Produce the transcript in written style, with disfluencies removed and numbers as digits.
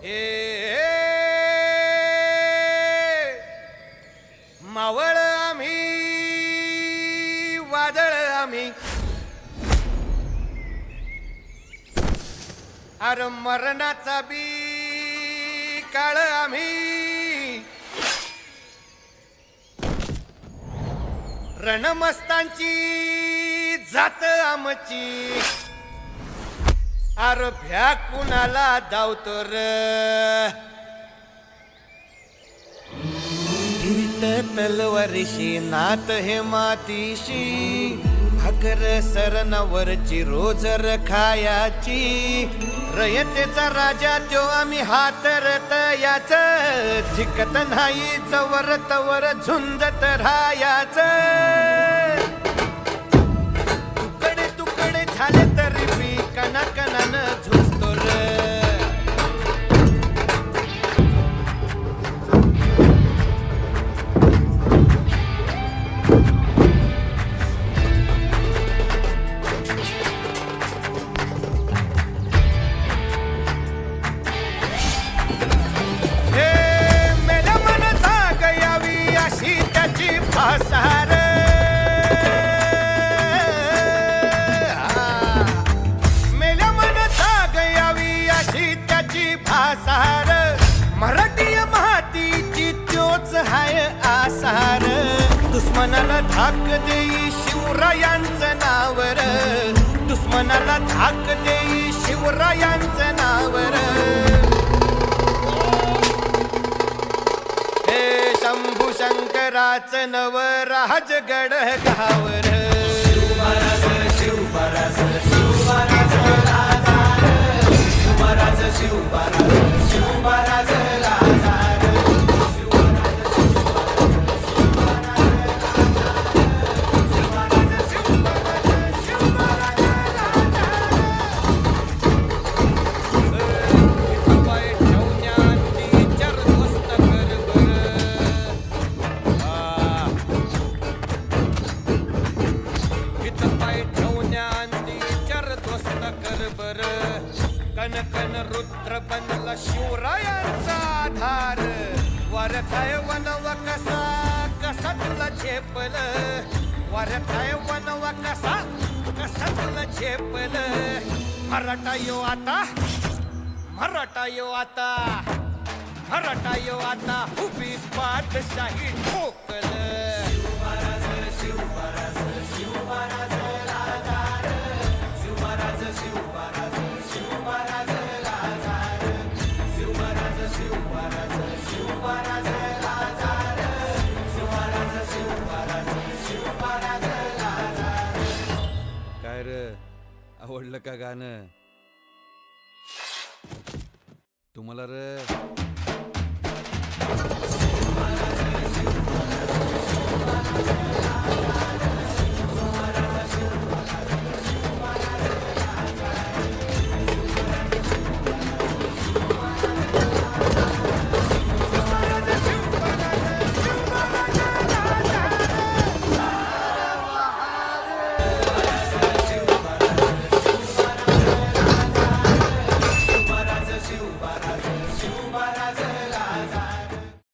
ए मावळ आम्ही वादळ आम्ही अरे मरणाचा बी काळ आम्ही रणमस्तांची जात आमची अरे भ्या कुणाला धावतो र फिरत तलवारीशी नात हे मातीशी भाकर सरणावरची रोजर खायाची रयतेचा राजा त्यो आम्ही हातरत याच झिकत नाही चवर तवर झुंजत राहायाच तुकडे तुकडे झाले तरी बी कणाकणानं झुजतो र भासार मेल्या मन जाग यावी अशी त्याची भासार मराठी मातीची त्योच हाय आसार दुश्मनाला धाक देई शिवरायांचं नावर दुश्मनाला धाक देई शिवरायांचं नावर शंभू शंकराचं नवराजगड गावर शिवराज शिवराज शिवराज राजा शिवराज शिवराज शिवराज राजा कन कन रुद्र बनला शिवरायांचा आधार वारथाय वनवा कसा कसा तुला झेपल वारथाय वनवा कसा कसा तुला झेपल मराठा यो आता मराठा यो आता मराठा यो आता उभी बादशाही ठोकल शिवराज शिवराज शिवराज राजा शिवराज शिवराज शिवराज राजा शिवराज शिवराज शिवराज राजा शिवराज शिवराज शिवराज राजा काय रे आवडलं का गाणं तुम्हाला रे